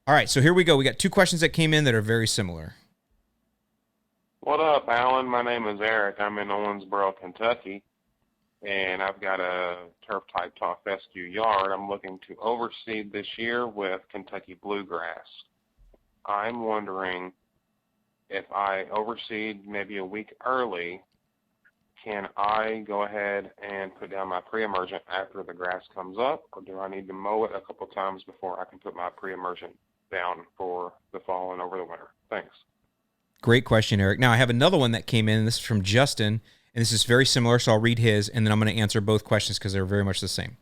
All right, so here we go. We got two questions that came in that are very similar. What up, Alan? My name is Eric. I'm in Owensboro, Kentucky, and I've got a turf type top fescue yard. I'm looking to overseed this year with Kentucky bluegrass. I'm wondering if I overseed maybe a week early, can I go ahead and put down my pre-emergent after the grass comes up, or do I need to mow it a couple times before I can put my pre-emergent down for the fall and over the winter? Thanks. Great question, Eric. Now, I have another one that came in. This is from Justin, and this is very similar, so I'll read his, and then I'm going to answer both questions because they're very much the same.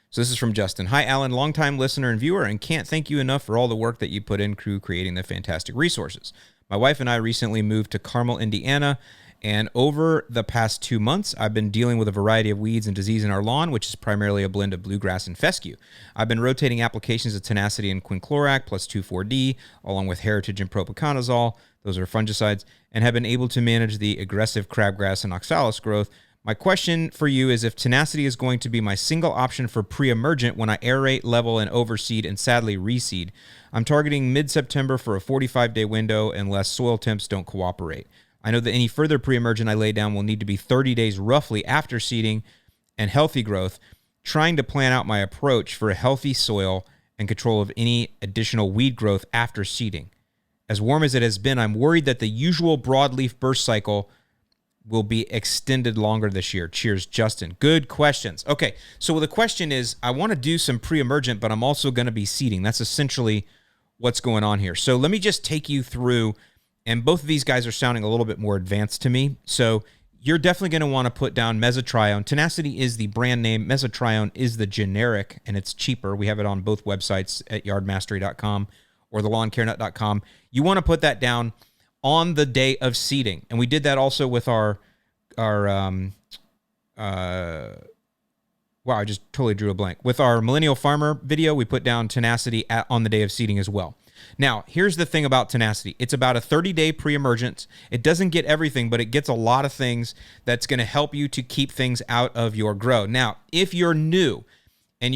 So this is from Justin. Hi, Alan, longtime listener and viewer, and can't thank you enough for all the work that you put in creating the fantastic resources. My wife and I recently moved to Carmel, Indiana, and over the past 2 months, I've been dealing with a variety of weeds and disease in our lawn, which is primarily a blend of bluegrass and fescue. I've been rotating applications of Tenacity and Quinclorac plus 2,4-D, along with Heritage and Propiconazole, those are fungicides, and have been able to manage the aggressive crabgrass and oxalis growth. My question for you is if Tenacity is going to be my single option for pre-emergent when I aerate, level, and overseed, and sadly reseed. I'm targeting mid-September for a 45-day window unless soil temps don't cooperate. I know that any further pre-emergent I lay down will need to be 30 days roughly after seeding and healthy growth, trying to plan out my approach for a healthy soil and control of any additional weed growth after seeding. As warm as it has been, I'm worried that the usual broadleaf burst cycle will be extended longer this year. Cheers, Justin. Good questions. Okay, so the question is, I want to do some pre-emergent, but I'm also going to be seeding. That's essentially what's going on here. So let me just take you through, and both of these guys are sounding a little bit more advanced to me. So you're definitely going to want to put down mesotrione. Tenacity is the brand name. Mesotrione is the generic, and it's cheaper. We have it on both websites at yardmastery.com or thelawncarenut.com. You want to put that down on the day of seeding. And we did that also with wow, I just totally drew a blank. With our Millennial Farmer video, we put down Tenacity on the day of seeding as well. Now, here's the thing about Tenacity. It's about a 30-day pre-emergence. It doesn't get everything, but it gets a lot of things that's going to help you to keep things out of your grow. Now, if you're new, and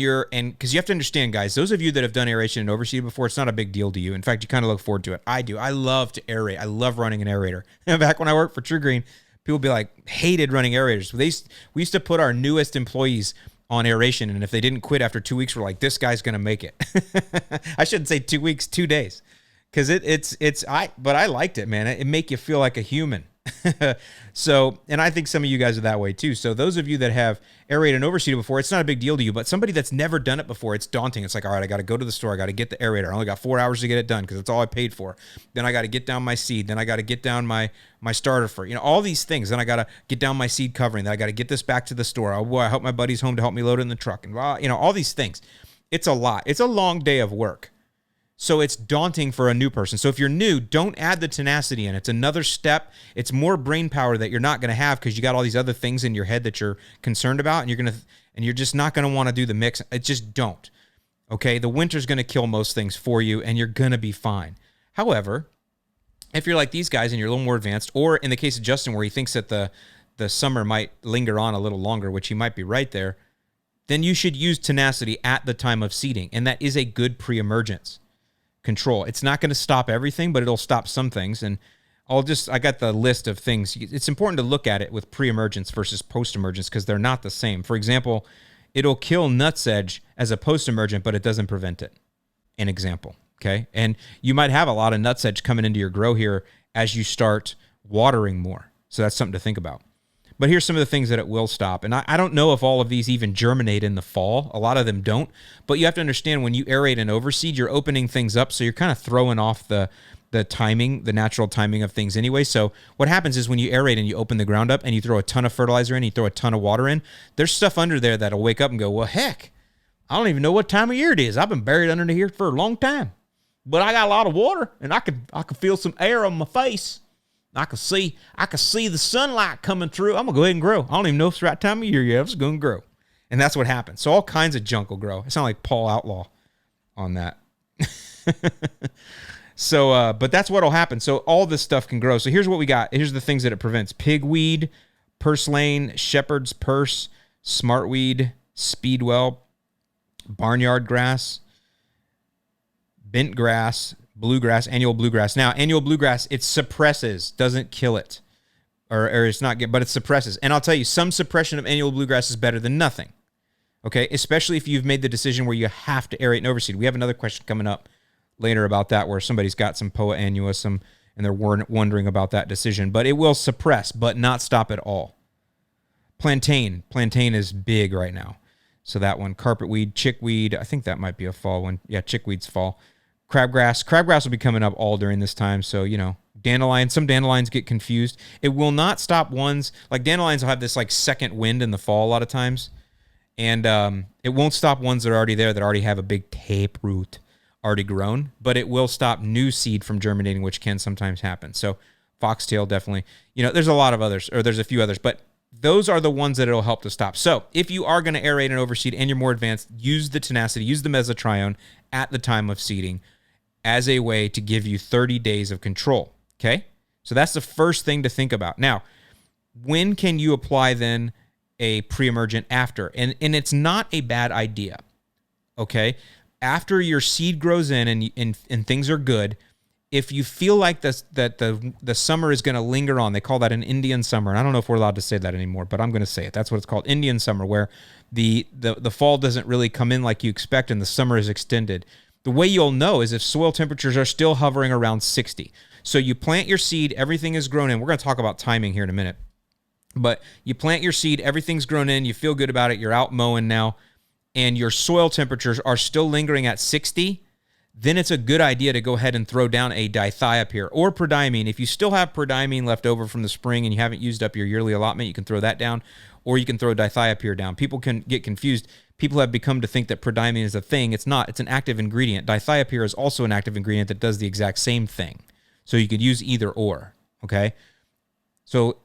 because you have to understand, guys, those of you that have done aeration and overseed before, it's not a big deal to you. In fact, you kind of look forward to it. I do. I love to aerate. I love running an aerator. Back when I worked for True Green, people be like, hated running aerators. We used to put our newest employees on aeration, and if they didn't quit after 2 weeks, we're like, this guy's going to make it. I shouldn't say 2 weeks, 2 days, because but I liked it, man. It make you feel like a human. So, and I think some of you guys are that way too. So those of you that have aerated and overseeded before, it's not a big deal to you, but somebody that's never done it before, it's daunting. It's like, all right, I got to go to the store. I got to get the aerator. I only got 4 hours to get it done because that's all I paid for. Then I got to get down my seed. Then I got to get down my starter for, all these things. Then I got to get down my seed covering. Then I got to get this back to the store. I help my buddies home to help me load it in the truck. And all these things. It's a lot. It's a long day of work. So it's daunting for a new person. So if you're new, don't add the Tenacity in. It's another step. It's more brain power that you're not going to have because you got all these other things in your head that you're concerned about, and you're just not going to want to do the mix. Just don't. Okay? The winter's going to kill most things for you, and you're going to be fine. However, if you're like these guys and you're a little more advanced, or in the case of Justin where he thinks that the summer might linger on a little longer, which he might be right there, then you should use Tenacity at the time of seeding, and that is a good pre-emergence control. It's not going to stop everything, but it'll stop some things. And I got the list of things. It's important to look at it with pre-emergence versus post-emergence because they're not the same. For example, it'll kill nutsedge as a post-emergent, but it doesn't prevent it. An example, okay? And you might have a lot of nutsedge coming into your grow here as you start watering more. So that's something to think about. But here's some of the things that it will stop. And I don't know if all of these even germinate in the fall. A lot of them don't. But you have to understand when you aerate and overseed, you're opening things up. So you're kind of throwing off the timing, the natural timing of things anyway. So what happens is when you aerate and you open the ground up and you throw a ton of fertilizer in, you throw a ton of water in, there's stuff under there that'll wake up and go, well, heck, I don't even know what time of year it is. I've been buried under here for a long time. But I got a lot of water and I could feel some air on my face. I can see the sunlight coming through. I'm going to go ahead and grow. I don't even know if it's the right time of year yet. It's going to grow. And that's what happens. So all kinds of junk will grow. I sound like Paul Outlaw on that. So, but that's what will happen. So all this stuff can grow. So here's what we got. Here's the things that it prevents. Pigweed, purslane, shepherd's purse, smartweed, speedwell, barnyard grass, bent grass, bluegrass, annual bluegrass. Now, annual bluegrass, it suppresses, doesn't kill it. Or it's not good, but it suppresses. And I'll tell you, some suppression of annual bluegrass is better than nothing. Okay, especially if you've made the decision where you have to aerate and overseed. We have another question coming up later about that, where somebody's got some Poa annuus, and they're wondering about that decision. But it will suppress, but not stop at all. Plantain is big right now. So that one, carpetweed, chickweed, I think that might be a fall one. Yeah, chickweed's fall. Crabgrass will be coming up all during this time. So, dandelions, some dandelions get confused. It will not stop ones, like dandelions will have this like second wind in the fall a lot of times. And it won't stop ones that are already there that already have a big tape root already grown, but it will stop new seed from germinating, which can sometimes happen. So foxtail definitely, there's a lot of others, or there's a few others, but those are the ones that it'll help to stop. So if you are going to aerate and overseed and you're more advanced, use the tenacity, use the mesotrione at the time of seeding as a way to give you 30 days of control. Okay? So that's the first thing to think about. Now, when can you apply then a pre-emergent after? And it's not a bad idea. Okay? After your seed grows in and things are good, if you feel like the summer is going to linger on, they call that an Indian summer. And I don't know if we're allowed to say that anymore, but I'm going to say it. That's what it's called, Indian summer, where the fall doesn't really come in like you expect and the summer is extended. The way you'll know is if soil temperatures are still hovering around 60. So you plant your seed, everything is grown in. We're going to talk about timing here in a minute. But you plant your seed, everything's grown in, you feel good about it, you're out mowing now, and your soil temperatures are still lingering at 60, then it's a good idea to go ahead and throw down a dithiopyr or prodiamine. If you still have prodiamine left over from the spring and you haven't used up your yearly allotment, you can throw that down, or you can throw dithiopyr down. People can get confused. People have become to think that prodiamine is a thing. It's not. It's an active ingredient. Dithiopyr is also an active ingredient that does the exact same thing. So you could use either or, okay? So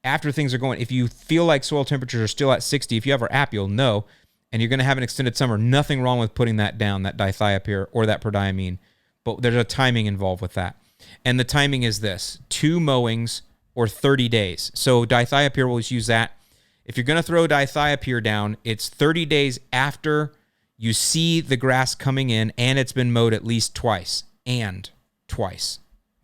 after things are going, if you feel like soil temperatures are still at 60, if you have our app, you'll know, and you're going to have an extended summer, nothing wrong with putting that down, that dithiopyr or that prodiamine, but there's a timing involved with that. And the timing is this, 2 mowings or 30 days. So dithiopyr, we'll use that. If you're going to throw dithiopyr down, it's 30 days after you see the grass coming in and it's been mowed at least twice,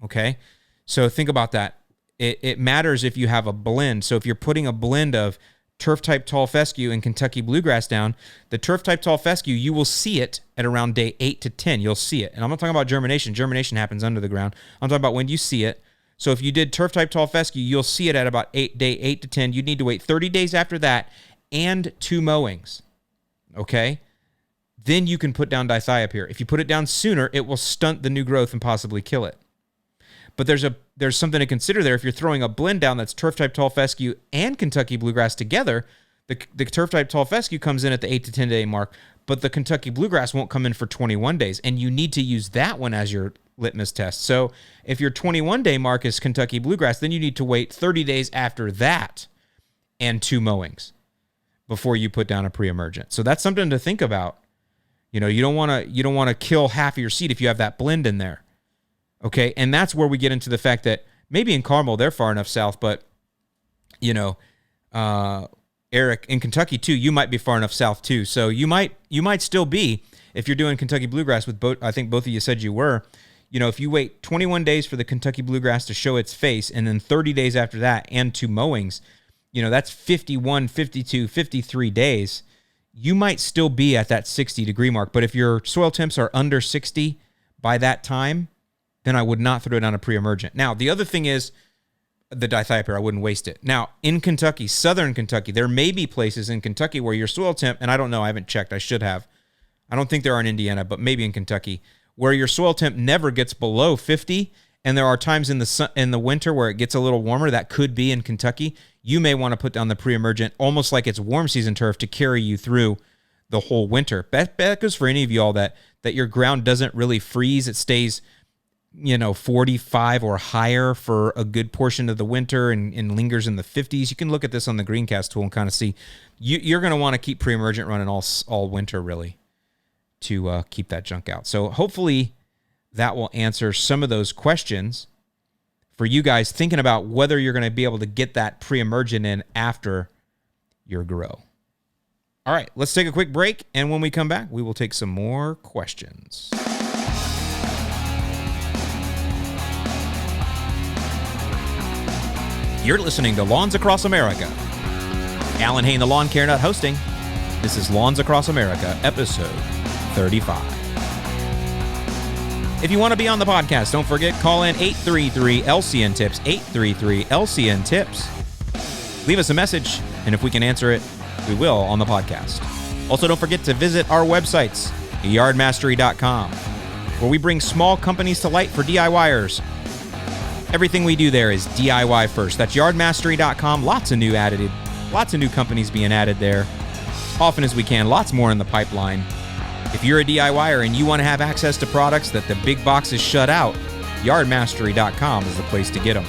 okay? So think about that. It matters if you have a blend. So if you're putting a blend of turf-type tall fescue and Kentucky bluegrass down, the turf-type tall fescue, you will see it at around day 8 to 10. You'll see it. And I'm not talking about germination. Germination happens under the ground. I'm talking about when you see it. So if you did turf-type tall fescue, you'll see it at about day 8 to 10. You'd need to wait 30 days after that and 2 mowings, okay? Then you can put down dithiopyr. If you put it down sooner, it will stunt the new growth and possibly kill it. But there's something to consider there. If you're throwing a blend down that's turf-type tall fescue and Kentucky bluegrass together, the turf-type tall fescue comes in at the 8 to 10 day mark, but the Kentucky bluegrass won't come in for 21 days, and you need to use that one as your litmus test. So if your 21-day mark is Kentucky bluegrass, then you need to wait 30 days after that and 2 mowings before you put down a pre-emergent. So that's something to think about. You don't want to kill half of your seed if you have that blend in there. Okay, and that's where we get into the fact that maybe in Carmel they're far enough south, but Eric, in Kentucky too, you might be far enough south too. So you might still be, if you're doing Kentucky bluegrass with both. I think both of you said you were. If you wait 21 days for the Kentucky bluegrass to show its face, and then 30 days after that, and 2 mowings, that's 51, 52, 53 days. You might still be at that 60-degree mark, but if your soil temps are under 60 by that time, then I would not throw down a pre-emergent. Now, the other thing is the dithiopyr. I wouldn't waste it. Now, in Kentucky, southern Kentucky, there may be places in Kentucky where your soil temp, and I don't know, I haven't checked, I should have. I don't think there are in Indiana, but maybe in Kentucky, where your soil temp never gets below 50, and there are times in the winter where it gets a little warmer. That could be in Kentucky. You may want to put down the pre-emergent almost like it's warm season turf to carry you through the whole winter. That goes for any of y'all that your ground doesn't really freeze. It stays 45 or higher for a good portion of the winter and lingers in the 50s. You can look at this on the Greencast tool and kind of see. You're going to want to keep pre-emergent running all winter, really, to keep that junk out. So hopefully that will answer some of those questions for you guys thinking about whether you're going to be able to get that pre-emergent in after your grow. All right, let's take a quick break, and when we come back, we will take some more questions. You're listening to Lawns Across America. Alan Hain, the Lawn Care Nut, hosting. This is Lawns Across America, episode 35. If you want to be on the podcast, don't forget, call in 833-LCN-TIPS, 833-LCN-TIPS. Leave us a message, and if we can answer it, we will on the podcast. Also, don't forget to visit our websites, yardmastery.com, where we bring small companies to light for DIYers. Everything we do there is DIY first. That's yardmastery.com. Lots of new companies being added there. Often as we can, lots more in the pipeline. If you're a DIYer and you want to have access to products that the big boxes shut out, yardmastery.com is the place to get them.